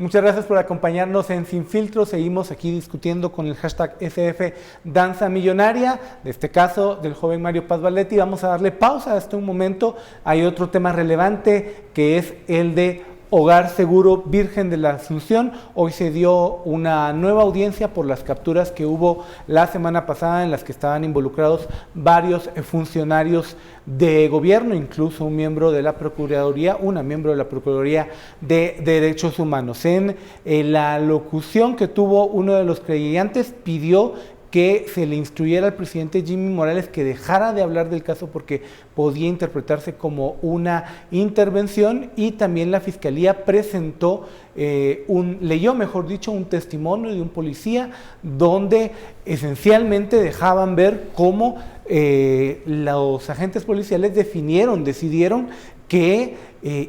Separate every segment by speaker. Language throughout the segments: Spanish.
Speaker 1: Muchas gracias por acompañarnos en Sin Filtro. Seguimos aquí discutiendo con el hashtag SF Danza Millonaria, de este caso del joven Mario Paz Valetti. Vamos a darle pausa hasta un momento. Hay otro tema relevante que es el de Hogar Seguro Virgen de la Asunción. Hoy se dio una nueva audiencia por las capturas que hubo la semana pasada en las que estaban involucrados varios funcionarios de gobierno, incluso un miembro de la Procuraduría, una miembro de la Procuraduría de Derechos Humanos. En la locución que tuvo uno de los creyentes pidió que se le instruyera al presidente Jimmy Morales que dejara de hablar del caso porque podía interpretarse como una intervención, y también la Fiscalía presentó, leyó un testimonio de un policía donde esencialmente dejaban ver cómo los agentes policiales decidieron que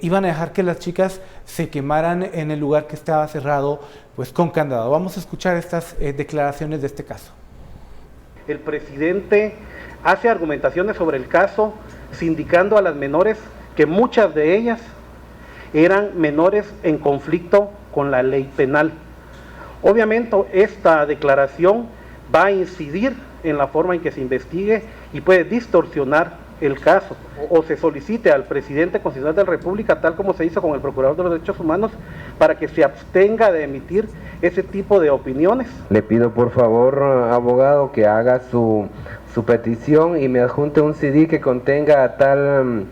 Speaker 1: iban a dejar que las chicas se quemaran en el lugar que estaba cerrado pues con candado. Vamos a escuchar estas declaraciones de este caso.
Speaker 2: El presidente hace argumentaciones sobre el caso, sindicando a las menores que muchas de ellas eran menores en conflicto con la ley penal. Obviamente esta declaración va a incidir en la forma en que se investigue y puede distorsionar el caso, o se solicite al presidente constitucional de la República, tal como se hizo con el Procurador de los Derechos Humanos, para que se abstenga de emitir ese tipo de opiniones.
Speaker 3: Le pido por favor, abogado, que haga su petición y me adjunte un CD que contenga tal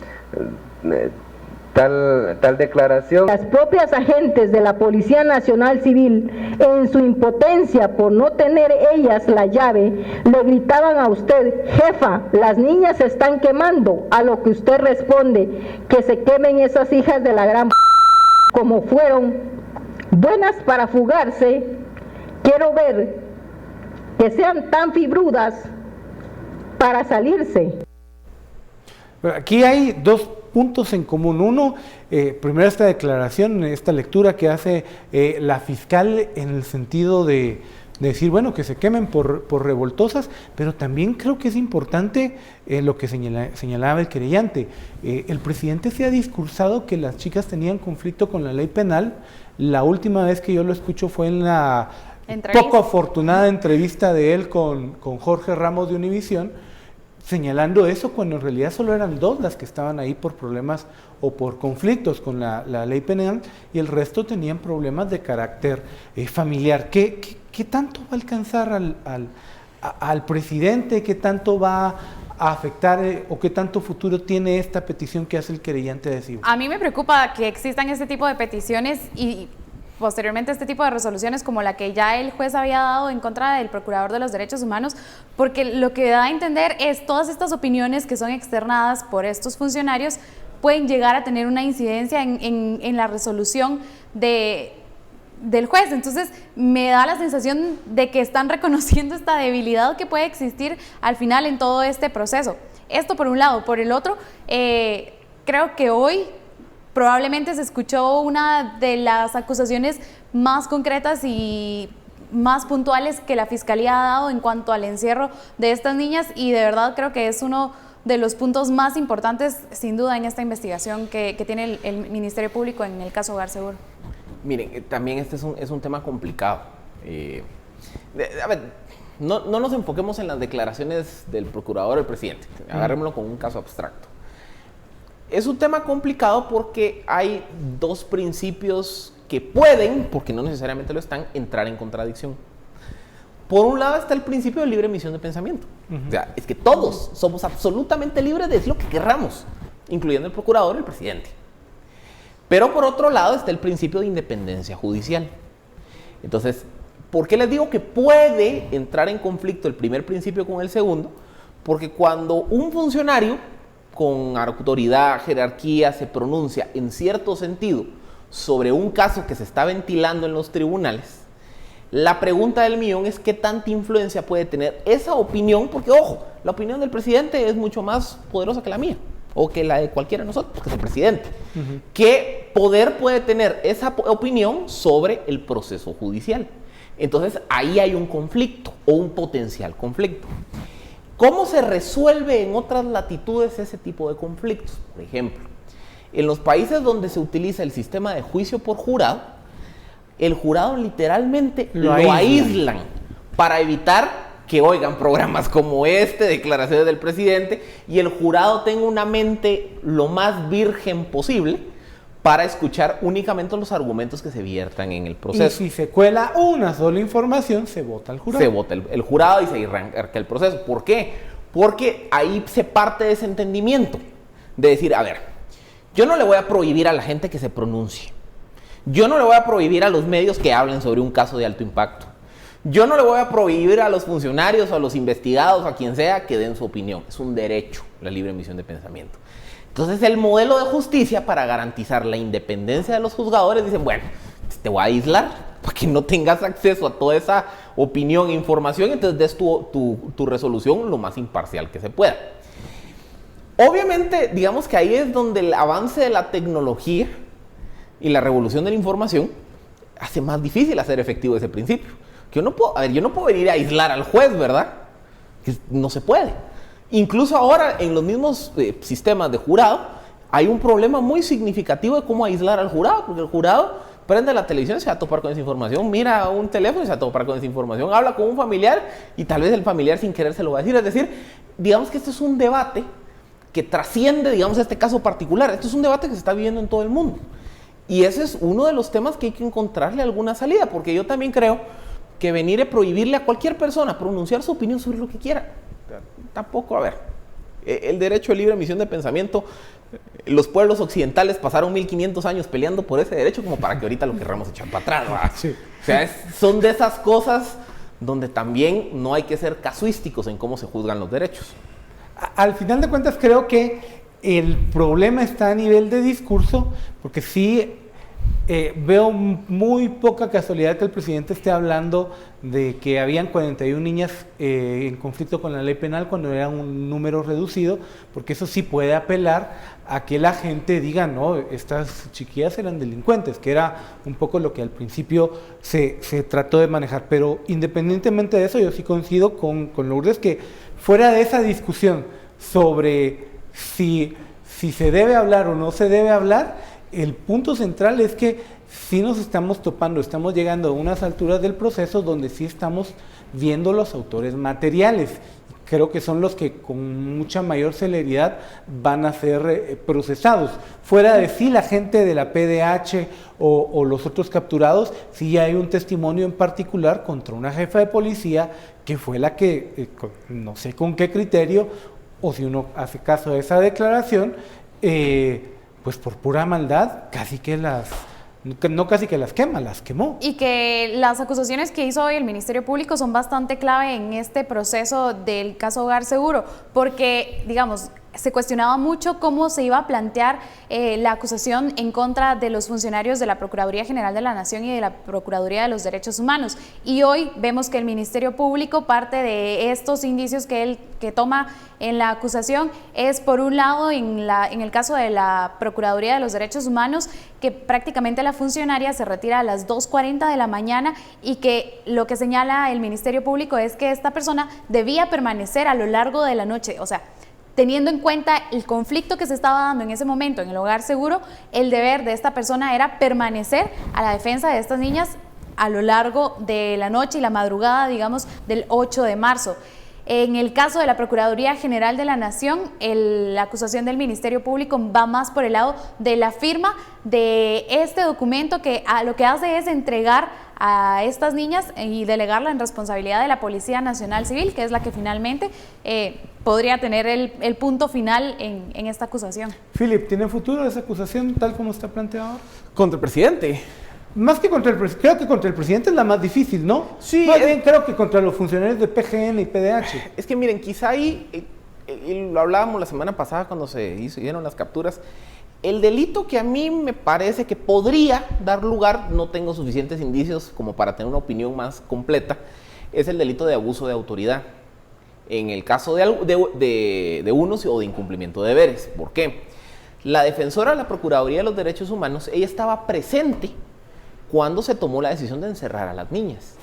Speaker 3: declaración.
Speaker 4: Las propias agentes de la Policía Nacional Civil, en su impotencia por no tener ellas la llave, le gritaban a usted: jefa, las niñas se están quemando, a lo que usted responde: que se quemen esas hijas de la gran como fueron buenas para fugarse, quiero ver que sean tan fibrudas para salirse.
Speaker 1: Aquí hay dos puntos en común. Uno, primero esta declaración, esta lectura que hace la fiscal en el sentido de decir, bueno, que se quemen por revoltosas, pero también creo que es importante lo que señalaba el querellante. El presidente se ha discursado que las chicas tenían conflicto con la ley penal. La última vez que yo lo escucho fue en la poco afortunada entrevista de él con Jorge Ramos de Univisión, señalando eso, cuando en realidad solo eran dos las que estaban ahí por problemas o por conflictos con la ley penal, y el resto tenían problemas de carácter familiar. ¿Qué tanto va a alcanzar al presidente? ¿Qué tanto va a afectar o qué tanto futuro tiene esta petición que hace el querellante de Cibo?
Speaker 5: A mí me preocupa que existan este tipo de peticiones y posteriormente este tipo de resoluciones como la que ya el juez había dado en contra del Procurador de los Derechos Humanos, porque lo que da a entender es todas estas opiniones que son externadas por estos funcionarios pueden llegar a tener una incidencia en la resolución del juez. Entonces me da la sensación de que están reconociendo esta debilidad que puede existir al final en todo este proceso. Esto por un lado. Por el otro, creo que hoy probablemente se escuchó una de las acusaciones más concretas y más puntuales que la Fiscalía ha dado en cuanto al encierro de estas niñas, y de verdad creo que es uno de los puntos más importantes, sin duda, en esta investigación que tiene el Ministerio Público en el caso Hogar Seguro.
Speaker 6: Miren, también este es un tema complicado. A ver, no nos enfoquemos en las declaraciones del procurador o del presidente, agarrémoslo con un caso abstracto. Es un tema complicado porque hay dos principios que pueden, porque no necesariamente lo están, entrar en contradicción. Por un lado está el principio de libre emisión de pensamiento. O sea, es que todos somos absolutamente libres de decir lo que querramos, incluyendo el procurador y el presidente. Pero por otro lado está el principio de independencia judicial. Entonces, ¿por qué les digo que puede entrar en conflicto el primer principio con el segundo? Porque cuando un funcionario con autoridad, jerarquía, se pronuncia en cierto sentido sobre un caso que se está ventilando en los tribunales, la pregunta del millón es qué tanta influencia puede tener esa opinión, porque ojo, la opinión del presidente es mucho más poderosa que la mía, o que la de cualquiera de nosotros, porque es el presidente. ¿Qué poder puede tener esa opinión sobre el proceso judicial? Entonces ahí hay un conflicto, o un potencial conflicto. ¿Cómo se resuelve en otras latitudes ese tipo de conflictos? Por ejemplo, en los países donde se utiliza el sistema de juicio por jurado, el jurado literalmente
Speaker 1: lo
Speaker 6: aíslan para evitar que oigan programas como este, declaraciones del presidente, y el jurado tenga una mente lo más virgen posible para escuchar únicamente los argumentos que se viertan en el proceso.
Speaker 1: Y si se cuela una sola información, se vota el jurado.
Speaker 6: Se vota el jurado y se arranca el proceso. ¿Por qué? Porque ahí se parte de ese entendimiento de decir, a ver, yo no le voy a prohibir a la gente que se pronuncie. Yo no le voy a prohibir a los medios que hablen sobre un caso de alto impacto. Yo no le voy a prohibir a los funcionarios o a los investigados, a quien sea, que den su opinión. Es un derecho, la libre emisión de pensamiento. Entonces, el modelo de justicia para garantizar la independencia de los juzgadores, dicen, bueno, te voy a aislar para que no tengas acceso a toda esa opinión e información, entonces des tu resolución lo más imparcial que se pueda. Obviamente, digamos que ahí es donde el avance de la tecnología y la revolución de la información hace más difícil hacer efectivo ese principio. Que yo no puedo venir a aislar al juez, ¿verdad? Que no se puede. Incluso ahora en los mismos sistemas de jurado hay un problema muy significativo de cómo aislar al jurado, porque el jurado prende la televisión y se va a topar con esa información, mira un teléfono y se va a topar con esa información, habla con un familiar y tal vez el familiar sin querer se lo va a decir. Es decir, digamos que este es un debate que trasciende, digamos, este caso particular. Esto es un debate que se está viviendo en todo el mundo. Y ese es uno de los temas que hay que encontrarle alguna salida, porque yo también creo que venir a prohibirle a cualquier persona pronunciar su opinión sobre lo que quiera, tampoco, a ver, el derecho de libre emisión de pensamiento, los pueblos occidentales pasaron 1500 años peleando por ese derecho como para que ahorita lo querramos echar para atrás, ¿verdad? Sí. O sea, son de esas cosas donde también no hay que ser casuísticos en cómo se juzgan los derechos.
Speaker 1: Al final de cuentas creo que el problema está a nivel de discurso, porque sí veo muy poca casualidad que el presidente esté hablando de que habían 41 niñas en conflicto con la ley penal cuando era un número reducido, porque eso sí puede apelar a que la gente diga, no, estas chiquillas eran delincuentes, que era un poco lo que al principio se trató de manejar. Pero independientemente de eso, yo sí coincido con Lourdes que fuera de esa discusión sobre si se debe hablar o no se debe hablar, el punto central es que sí nos estamos topando, estamos llegando a unas alturas del proceso donde sí estamos viendo los autores materiales. Creo que son los que con mucha mayor celeridad van a ser procesados. Fuera de sí la gente de la PDH o los otros capturados, sí hay un testimonio en particular contra una jefa de policía que fue la que, no sé con qué criterio, o si uno hace caso de esa declaración, pues por pura maldad, casi que las quema, las quemó.
Speaker 5: Y que las acusaciones que hizo hoy el Ministerio Público son bastante clave en este proceso del caso Hogar Seguro, porque, digamos, se cuestionaba mucho cómo se iba a plantear la acusación en contra de los funcionarios de la Procuraduría General de la Nación y de la Procuraduría de los Derechos Humanos. Y hoy vemos que el Ministerio Público, parte de estos indicios que toma en la acusación es, por un lado, en el caso de la Procuraduría de los Derechos Humanos, que prácticamente la funcionaria se retira a las 2:40 de la mañana y que lo que señala el Ministerio Público es que esta persona debía permanecer a lo largo de la noche, o sea, teniendo en cuenta el conflicto que se estaba dando en ese momento en el Hogar Seguro, el deber de esta persona era permanecer a la defensa de estas niñas a lo largo de la noche y la madrugada, digamos, del 8 de marzo. En el caso de la Procuraduría General de la Nación, la acusación del Ministerio Público va más por el lado de la firma de este documento que lo que hace es entregar a estas niñas y delegarla en responsabilidad de la Policía Nacional Civil, que es la que finalmente podría tener el punto final en esta acusación.
Speaker 1: Philip, ¿tiene futuro esa acusación tal como está planteada ahora?
Speaker 6: ¿Contra el presidente?
Speaker 1: Más que contra el presidente, creo que contra el presidente es la más difícil, ¿no? Sí. Más bien creo que contra los funcionarios de PGN y PDH.
Speaker 6: Es que miren, quizá ahí, lo hablábamos la semana pasada cuando se hicieron las capturas, el delito que a mí me parece que podría dar lugar, no tengo suficientes indicios como para tener una opinión más completa, es el delito de abuso de autoridad. En el caso de unos o de incumplimiento de deberes. ¿Por qué? La defensora de la Procuraduría de los Derechos Humanos, ella estaba presente cuando se tomó la decisión de encerrar a las niñas.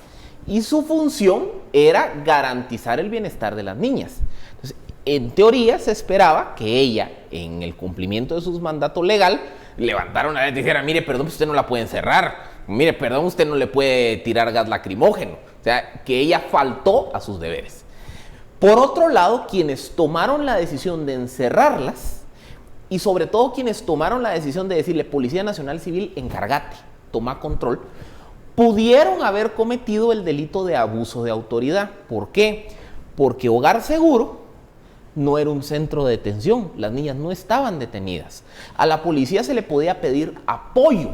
Speaker 6: Y su función era garantizar el bienestar de las niñas. Entonces, en teoría se esperaba que ella, en el cumplimiento de su mandato legal, levantara una vez y dijera, mire, perdón, pues usted no la puede encerrar, Mire, perdón, usted no le puede tirar gas lacrimógeno. O sea, que ella faltó a sus deberes. Por otro lado, quienes tomaron la decisión de encerrarlas y sobre todo quienes tomaron la decisión de decirle, Policía Nacional Civil, encárgate, toma control, pudieron haber cometido el delito de abuso de autoridad. ¿Por qué? Porque Hogar Seguro no era un centro de detención, las niñas no estaban detenidas. A la policía se le podía pedir apoyo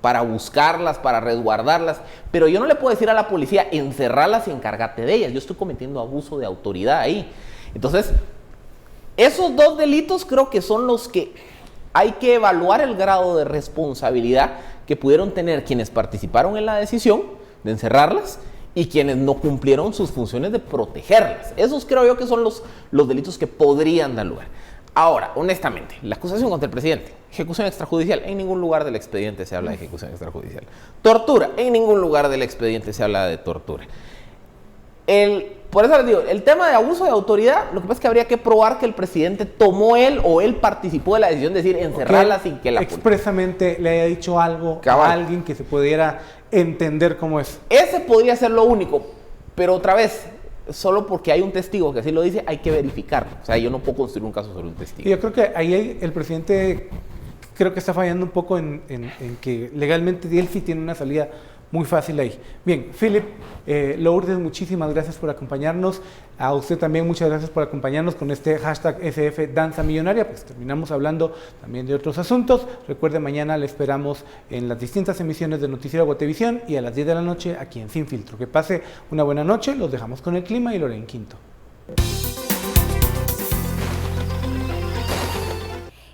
Speaker 6: para buscarlas, para resguardarlas, pero yo no le puedo decir a la policía, encerrarlas y encárgate de ellas. Yo estoy cometiendo abuso de autoridad ahí. Entonces, esos dos delitos creo que son los que hay que evaluar el grado de responsabilidad que pudieron tener quienes participaron en la decisión de encerrarlas y quienes no cumplieron sus funciones de protegerlas. Esos creo yo que son los delitos que podrían dar lugar. Ahora, honestamente, la acusación contra el presidente, ejecución extrajudicial, en ningún lugar del expediente se habla de ejecución extrajudicial. Tortura, en ningún lugar del expediente se habla de tortura. Por eso les digo, el tema de abuso de autoridad, lo que pasa es que habría que probar que el presidente tomó él o él participó de la decisión de decir encerrarla sin que la
Speaker 1: expresamente le haya dicho algo a alguien que se pudiera entender cómo es.
Speaker 6: Ese podría ser lo único, pero otra vez, solo porque hay un testigo que así lo dice, hay que verificarlo. O sea, yo no puedo construir un caso sobre un testigo.
Speaker 1: Y yo creo que ahí el presidente creo que está fallando un poco en que legalmente él sí tiene una salida muy fácil ahí. Bien, Philip, Lourdes, muchísimas gracias por acompañarnos. A usted también muchas gracias por acompañarnos con este hashtag SF Danza Millonaria. Pues terminamos hablando también de otros asuntos. Recuerde, mañana le esperamos en las distintas emisiones de Noticiero Guatevisión y a las 10 de la noche aquí en Sin Filtro. Que pase una buena noche. Los dejamos con el clima y Loren Quinto.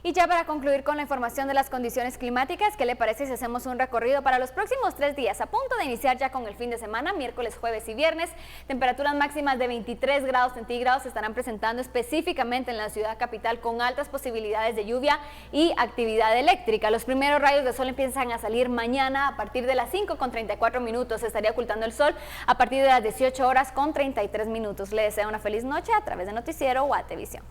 Speaker 7: Y ya para concluir con la información de las condiciones climáticas, ¿qué le parece si hacemos un recorrido para los próximos 3 días? A punto de iniciar ya con el fin de semana, miércoles, jueves y viernes. Temperaturas máximas de 23 grados centígrados se estarán presentando específicamente en la ciudad capital con altas posibilidades de lluvia y actividad eléctrica. Los primeros rayos de sol empiezan a salir mañana a partir de las 5:34. Se estaría ocultando el sol a partir de las 18 horas con 33 minutos. Le deseo una feliz noche a través de Noticiero Guatevisión.